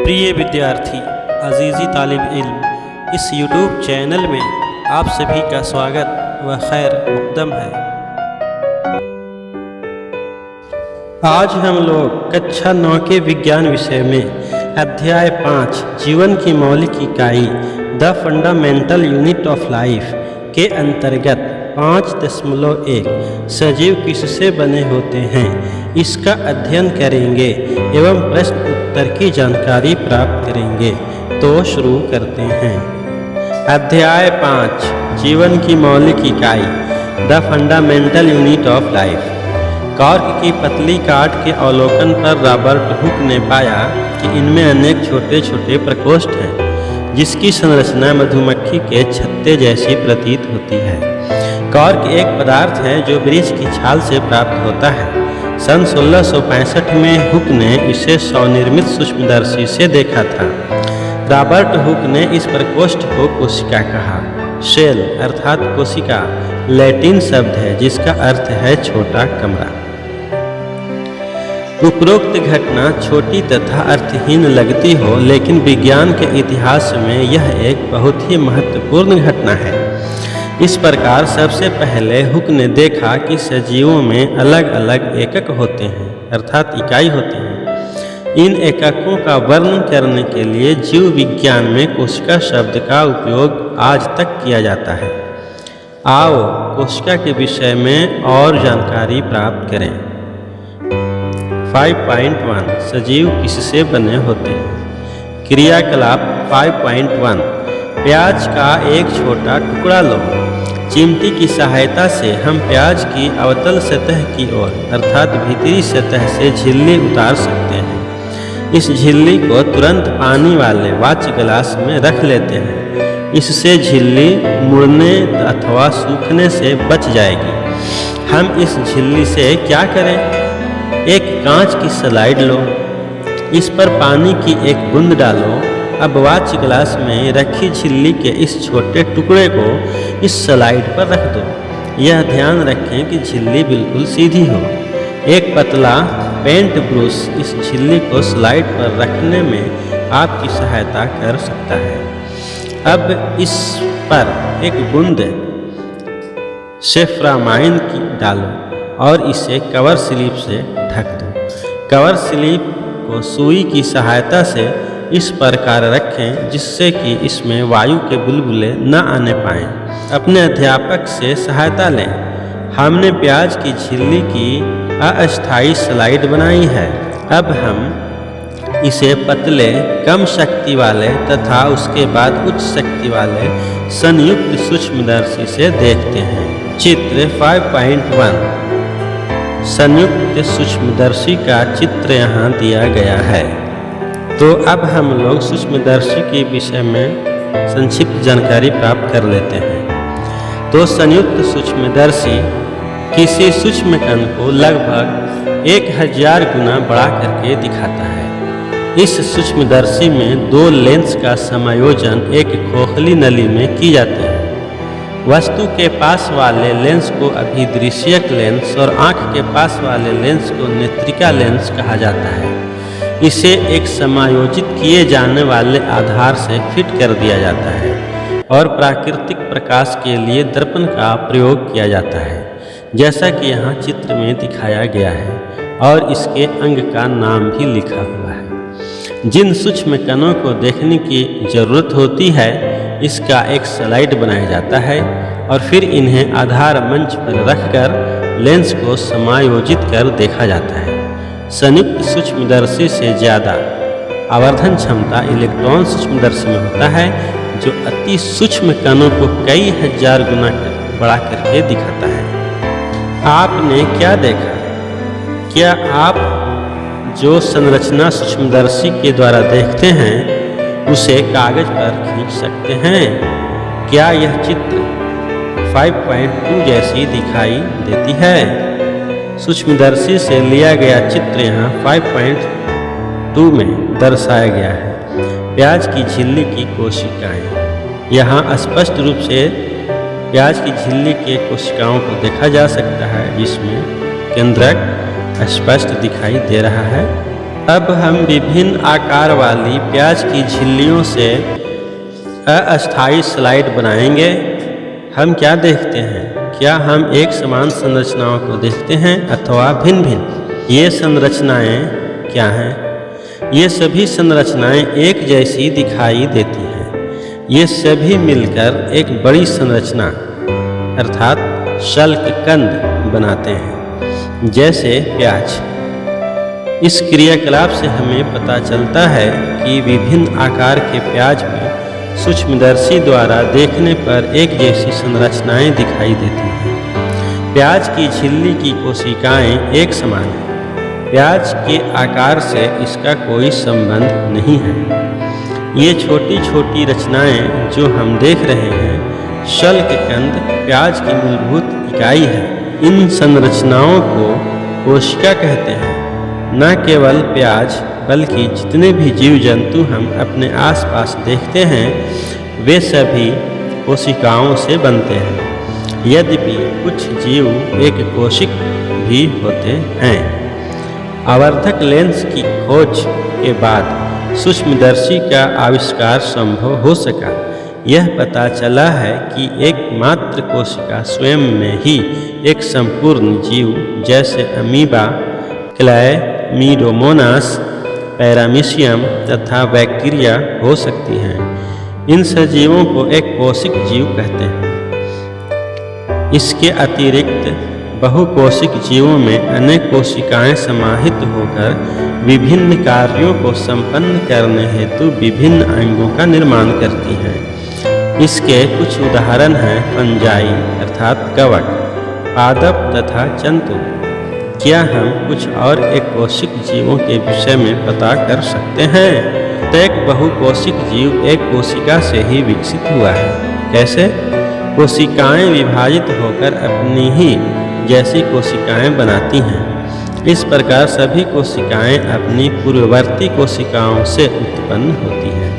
प्रिय विद्यार्थी, अजीज़ी तालिब इल्म, इस YouTube चैनल में आप सभी का स्वागत व खैर मुक़द्दम है। आज हम लोग कक्षा 9 के विज्ञान विषय में अध्याय 5 जीवन की मौलिक इकाई the fundamental unit of life के अंतर्गत 5.1 सजीव किससे बने होते हैं इसका अध्ययन करेंगे एवं प्रश्न उत्तर की जानकारी प्राप्त करेंगे। तो शुरू करते हैं। अध्याय 5 जीवन की मौलिक इकाई the fundamental unit of life. Cork की पतली काट के अवलोकन पर रॉबर्ट हुक ने पाया कि इनमें अनेक छोटे छोटे प्रकोष्ठ हैं, जिसकी संरचना मधुमक्खी के छत्ते जैसी प्रतीत होती है। कॉर्क एक पदार्थ है जो वृक्ष की छाल से प्राप्त होता है। सन 1665 में हुक ने इसे स्वनिर्मित सूक्ष्मदर्शी से देखा था। रॉबर्ट हुक ने इस प्रकोष्ठ को कोशिका कहा। सेल अर्थात कोशिका लैटिन शब्द है जिसका अर्थ है छोटा कमरा। उपरोक्त घटना छोटी तथा अर्थहीन लगती हो, लेकिन विज्ञान के इतिहास में यह एक बहुत ही महत्वपूर्ण घटना है। इस प्रकार सबसे पहले हुक ने देखा कि सजीवों में अलग अलग एकक होते हैं, अर्थात इकाई होते हैं। इन एककों का वर्णन करने के लिए जीव विज्ञान में कोशिका शब्द का उपयोग आज तक किया जाता है। आओ कोशिका के विषय में और जानकारी प्राप्त करें। 5.1 सजीव किससे बने होते हैं। क्रियाकलाप 5.1 प्याज का एक छोटा टुकड़ा लो। चिमटी की सहायता से हम प्याज की अवतल सतह की ओर अर्थात भीतरी सतह से झिल्ली उतार सकते हैं। इस झिल्ली को तुरंत पानी वाले वाच ग्लास में रख लेते हैं। इससे झिल्ली मुड़ने अथवा सूखने से बच जाएगी। हम इस झिल्ली से क्या करें? एक कांच की स्लाइड लो, इस पर पानी की एक बूंद डालो। अब वाच ग्लास में रखी झिल्ली के इस छोटे टुकड़े को इस स्लाइड पर रख दो। यह ध्यान रखें कि झिल्ली बिल्कुल सीधी हो। एक पतला पेंट ब्रश इस झिल्ली को स्लाइड पर रखने में आपकी सहायता कर सकता है। अब इस पर एक बूंद सेफ्रामाइन की डालो और इसे कवर स्लिप से ढक दो। कवर स्लिप को सुई की सहायता से इस प्रकार रखें जिससे कि इसमें वायु के बुलबुले न आने पाएँ। अपने अध्यापक से सहायता लें। हमने प्याज की झिल्ली की अस्थायी स्लाइड बनाई है। अब हम इसे पतले कम शक्ति वाले तथा उसके बाद उच्च शक्ति वाले संयुक्त सूक्ष्मदर्शी से देखते हैं। चित्र 5.1 संयुक्त सूक्ष्मदर्शी का चित्र यहाँ दिया गया है। तो अब हम लोग सूक्ष्मदर्शी के विषय में संक्षिप्त जानकारी प्राप्त कर लेते हैं। तो संयुक्त सूक्ष्मदर्शी किसी सूक्ष्म कण को लगभग 1000 गुना बड़ा करके दिखाता है। इस सूक्ष्मदर्शी में 2 लेंस का समायोजन एक खोखली नली में की जाती है। वस्तु के पास वाले लेंस को अभिदृश्यक लेंस और आँख के पास वाले लेंस को नेत्रिका लेंस कहा जाता है। इसे एक समायोजित किए जाने वाले आधार से फिट कर दिया जाता है और प्राकृतिक प्रकाश के लिए दर्पण का प्रयोग किया जाता है, जैसा कि यहाँ चित्र में दिखाया गया है और इसके अंग का नाम भी लिखा हुआ है। जिन सूक्ष्म कणों को देखने की जरूरत होती है, इसका एक स्लाइड बनाया जाता है और फिर इन्हें आधार मंच पर रखकर लेंस को समायोजित कर देखा जाता है। संयुक्त सूक्ष्मदर्शी से ज़्यादा आवर्धन क्षमता इलेक्ट्रॉन सूक्ष्मदर्शी में होता है, जो अति सूक्ष्म कणों को कई हजार गुना बड़ा करके दिखाता है। आपने क्या देखा? क्या आप जो संरचना सूक्ष्मदर्शी के द्वारा देखते हैं उसे कागज पर खींच सकते हैं? क्या यह चित्र 5.2 जैसी दिखाई देती है? सूक्ष्मदर्शी से लिया गया चित्र यहाँ 5.2 में दर्शाया गया है। प्याज की झिल्ली की कोशिकाएं। यहाँ स्पष्ट रूप से प्याज की झिल्ली के कोशिकाओं को देखा जा सकता है, जिसमें केंद्रक स्पष्ट दिखाई दे रहा है। अब हम विभिन्न आकार वाली प्याज की झिल्लियों से अस्थायी स्लाइड बनाएंगे। हम क्या देखते हैं? क्या हम एक समान संरचनाओं को देखते हैं अथवा भिन्न भिन्न? ये संरचनाएं क्या हैं? ये सभी संरचनाएं एक जैसी दिखाई देती हैं। ये सभी मिलकर एक बड़ी संरचना अर्थात शल्ककंद बनाते हैं, जैसे प्याज। इस क्रियाकलाप से हमें पता चलता है कि विभिन्न आकार के प्याज में सूक्ष्मदर्शी द्वारा देखने पर एक जैसी संरचनाएं दिखाई देती हैं। प्याज की झिल्ली की कोशिकाएं एक समान हैं। प्याज के आकार से इसका कोई संबंध नहीं है। ये छोटी छोटी रचनाएं जो हम देख रहे हैं, शल्ककंद प्याज की मूलभूत इकाई है। इन संरचनाओं को कोशिका कहते हैं। न केवल प्याज बल्कि जितने भी जीव जंतु हम अपने आसपास देखते हैं, वे सभी कोशिकाओं से बनते हैं। यद्यपि कुछ जीव एक कोशिक भी होते हैं। आवर्धक लेंस की खोज के बाद सूक्ष्मदर्शी का आविष्कार संभव हो सका। यह पता चला है कि एकमात्र कोशिका स्वयं में ही एक संपूर्ण जीव जैसे अमीबा, क्लैमिडोमोनास, पैरामीशियम तथा बैक्टीरिया हो सकती हैं। इन सजीवों को एक कोशिक जीव कहते हैं। इसके अतिरिक्त बहुकोशिक जीवों में अनेक कोशिकाएं समाहित होकर विभिन्न कार्यों को संपन्न करने हेतु विभिन्न अंगों का निर्माण करती हैं। इसके कुछ उदाहरण हैं फंजाई अर्थात कवक, पादप तथा जंतु। क्या हम कुछ और एक कोशिक जीवों के विषय में पता कर सकते हैं? प्रत्येक बहुकोशिक जीव एक कोशिका से ही विकसित हुआ है। कैसे? कोशिकाएं विभाजित होकर अपनी ही जैसी कोशिकाएं बनाती हैं। इस प्रकार सभी कोशिकाएं अपनी पूर्ववर्ती कोशिकाओं से उत्पन्न होती हैं।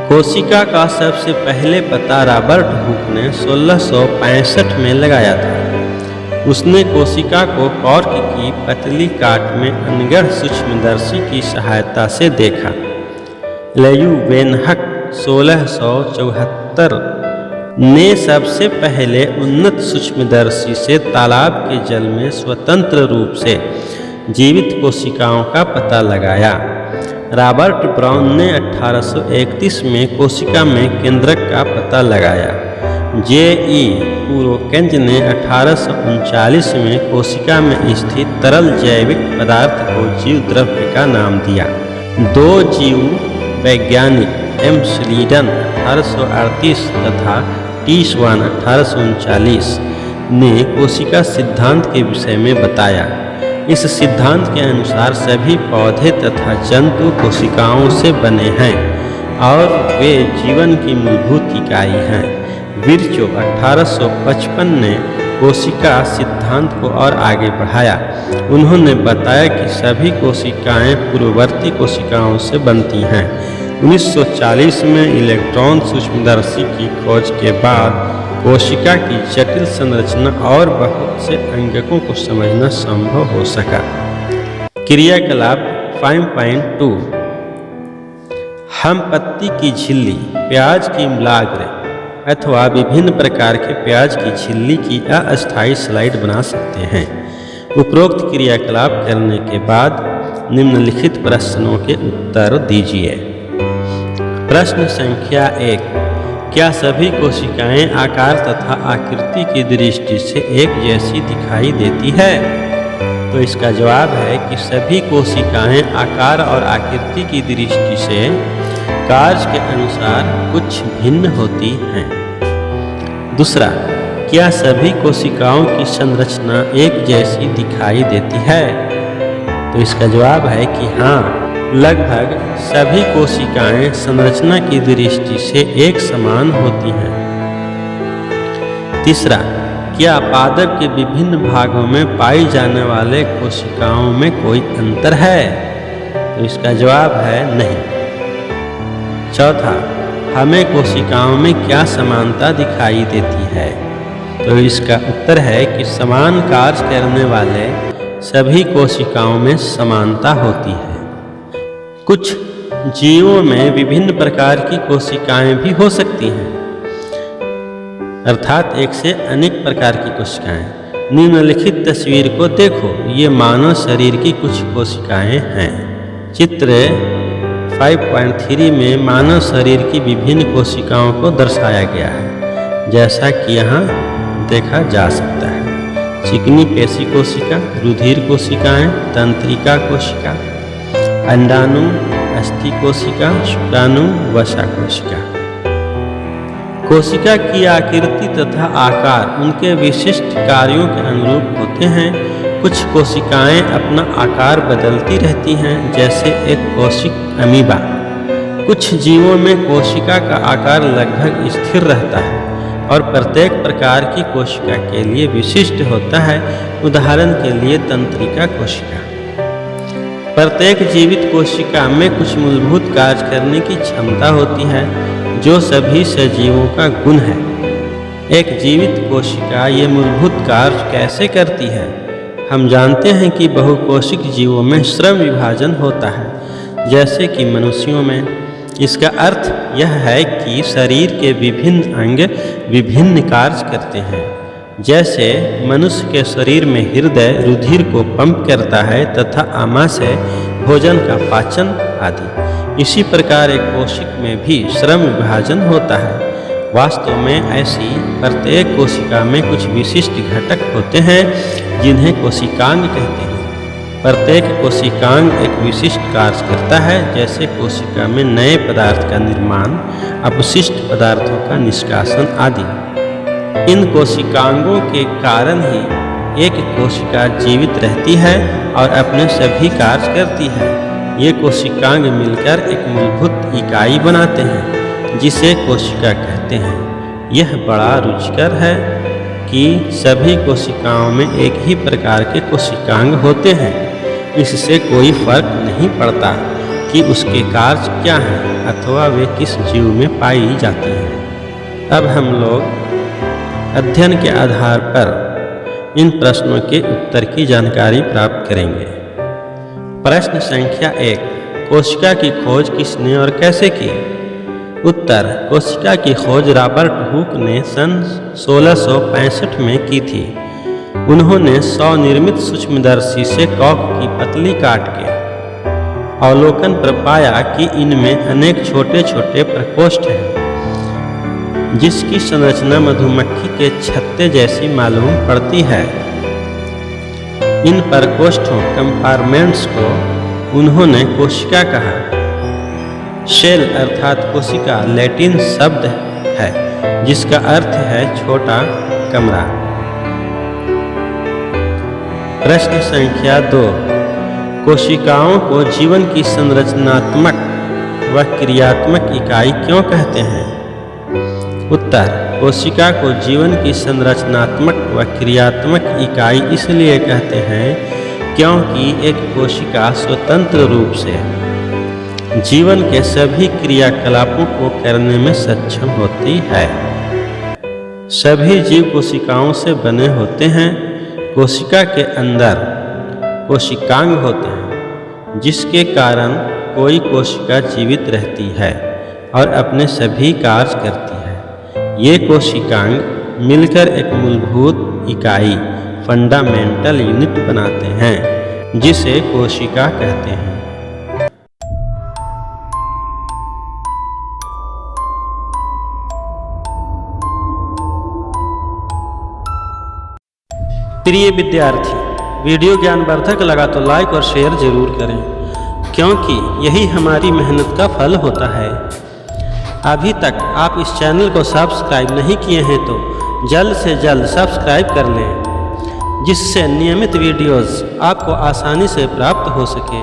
कोशिका का सबसे पहले पता रॉबर्ट हुक ने 1665 में लगाया था। उसने कोशिका को कॉर्क की पतली काट में अनगढ़ सूक्ष्मदर्शी की सहायता से देखा। ल्यूवेनहक 1674 ने सबसे पहले उन्नत सूक्ष्मदर्शी से तालाब के जल में स्वतंत्र रूप से जीवित कोशिकाओं का पता लगाया। रॉबर्ट ब्राउन ने 1831 में कोशिका में केंद्रक का पता लगाया। जे.ई. पुरोकेंज ने 1839 में कोशिका में स्थित तरल जैविक पदार्थ को जीव द्रव्य का नाम दिया। दो जीव वैज्ञानिक एम. स्लीडन 1838 तथा टी. स्वान 1839 ने कोशिका सिद्धांत के विषय में बताया। इस सिद्धांत के अनुसार सभी पौधे तथा जंतु कोशिकाओं से बने हैं और वे जीवन की मूलभूत इकाई हैं। विर्चो 1855 ने कोशिका सिद्धांत को और आगे बढ़ाया। उन्होंने बताया कि सभी कोशिकाएं पूर्ववर्ती कोशिकाओं से बनती हैं। 1940 में इलेक्ट्रॉन सूक्ष्मदर्शी की खोज के बाद कोशिका की जटिल संरचना और बहुत से अंगकों को समझना संभव हो सका। क्रियाकलाप 5.2 हम पत्ती की झिल्ली, प्याज की मूलाग्र अथवा विभिन्न प्रकार के प्याज की झिल्ली की अस्थायी स्लाइड बना सकते हैं। उपरोक्त क्रियाकलाप करने के बाद निम्नलिखित प्रश्नों के उत्तर दीजिए। प्रश्न संख्या 1, क्या सभी कोशिकाएं आकार तथा आकृति की दृष्टि से एक जैसी दिखाई देती है? तो इसका जवाब है कि सभी कोशिकाएं आकार और आकृति की दृष्टि से कार्य के अनुसार कुछ भिन्न होती हैं। दूसरा, क्या सभी कोशिकाओं की संरचना एक जैसी दिखाई देती है? तो इसका जवाब है कि हाँ, लगभग सभी कोशिकाएं संरचना की दृष्टि से एक समान होती हैं। तीसरा, क्या पादप के विभिन्न भागों में पाई जाने वाले कोशिकाओं में कोई अंतर है? तो इसका जवाब है नहीं। चौथा, हमें कोशिकाओं में क्या समानता दिखाई देती है? तो इसका उत्तर है कि समान कार्य करने वाले सभी कोशिकाओं में समानता होती है। कुछ जीवों में विभिन्न प्रकार की कोशिकाएं भी हो सकती हैं, अर्थात एक से अनेक प्रकार की कोशिकाएं। निम्नलिखित तस्वीर को देखो, ये मानव शरीर की कुछ कोशिकाएं हैं। चित्र 5.3 में मानव शरीर की विभिन्न कोशिकाओं को दर्शाया गया है, जैसा कि यहाँ देखा जा सकता है। चिकनी पेशी कोशिका, रुधिर कोशिकाएं, तंत्रिका कोशिका, अंडाणु, अस्थि कोशिका, शुक्राणु, वसा कोशिका। कोशिका की आकृति तथा आकार उनके विशिष्ट कार्यों के अनुरूप होते हैं। कुछ कोशिकाएं अपना आकार बदलती रहती हैं, जैसे एक कोशिक अमीबा। कुछ जीवों में कोशिका का आकार लगभग स्थिर रहता है और प्रत्येक प्रकार की कोशिका के लिए विशिष्ट होता है। उदाहरण के लिए तंत्रिका कोशिका। प्रत्येक जीवित कोशिका में कुछ मूलभूत कार्य करने की क्षमता होती है, जो सभी सजीवों का गुण है। एक जीवित कोशिका ये मूलभूत कार्य कैसे करती है? हम जानते हैं कि बहुकोशिक जीवों में श्रम विभाजन होता है, जैसे कि मनुष्यों में। इसका अर्थ यह है कि शरीर के विभिन्न अंग विभिन्न कार्य करते हैं। जैसे मनुष्य के शरीर में हृदय रुधिर को पंप करता है तथा आमाशय भोजन का पाचन आदि। इसी प्रकार एक कोशिक में भी श्रम विभाजन होता है। वास्तव में ऐसी प्रत्येक कोशिका में कुछ विशिष्ट घटक होते हैं, जिन्हें कोशिकांग कहते हैं। प्रत्येक कोशिकांग एक विशिष्ट कार्य करता है, जैसे कोशिका में नए पदार्थ का निर्माण, अपशिष्ट पदार्थों का निष्कासन आदि। इन कोशिकांगों के कारण ही एक कोशिका जीवित रहती है और अपने सभी कार्य करती है। ये कोशिकांग मिलकर एक मूलभूत इकाई बनाते हैं, जिसे कोशिका कहते हैं। यह बड़ा रुचिकर है कि सभी कोशिकाओं में एक ही प्रकार के कोशिकांग होते हैं। इससे कोई फर्क नहीं पड़ता कि उसके कार्य क्या हैं अथवा वे किस जीव में पाई जाती हैं। अब हम लोग अध्ययन के आधार पर इन प्रश्नों के उत्तर की जानकारी प्राप्त करेंगे। प्रश्न संख्या 1, कोशिका की खोज किसने और कैसे की? उत्तर, कोशिका की खोज रॉबर्ट हुक ने सन 1665 में की थी। उन्होंने स्वनिर्मित सूक्ष्मदर्शी से कॉक की पतली काट के अवलोकन पर पाया कि इनमें अनेक छोटे छोटे प्रकोष्ठ हैं, जिसकी संरचना मधुमक्खी के छत्ते जैसी मालूम पड़ती है। इन प्रकोष्ठों कंपार्टमेंट्स को उन्होंने कोशिका कहा। शेल अर्थात कोशिका लैटिन शब्द है, जिसका अर्थ है छोटा कमरा। प्रश्न संख्या 2, कोशिकाओं को जीवन की संरचनात्मक व क्रियात्मक इकाई क्यों कहते हैं? उत्तर, कोशिका को जीवन की संरचनात्मक व क्रियात्मक इकाई इसलिए कहते हैं क्योंकि एक कोशिका स्वतंत्र रूप से जीवन के सभी क्रियाकलापों को करने में सक्षम होती है। सभी जीव कोशिकाओं से बने होते हैं। कोशिका के अंदर कोशिकांग होते हैं, जिसके कारण कोई कोशिका जीवित रहती है और अपने सभी कार्य करती है। ये कोशिकांग मिलकर एक मूलभूत इकाई फंडामेंटल यूनिट बनाते हैं, जिसे कोशिका कहते हैं। प्रिय विद्यार्थी, वीडियो ज्ञानवर्धक लगा तो लाइक और शेयर जरूर करें, क्योंकि यही हमारी मेहनत का फल होता है। अभी तक आप इस चैनल को सब्सक्राइब नहीं किए हैं तो जल्द से जल्द सब्सक्राइब कर लें, जिससे नियमित वीडियोस आपको आसानी से प्राप्त हो सके।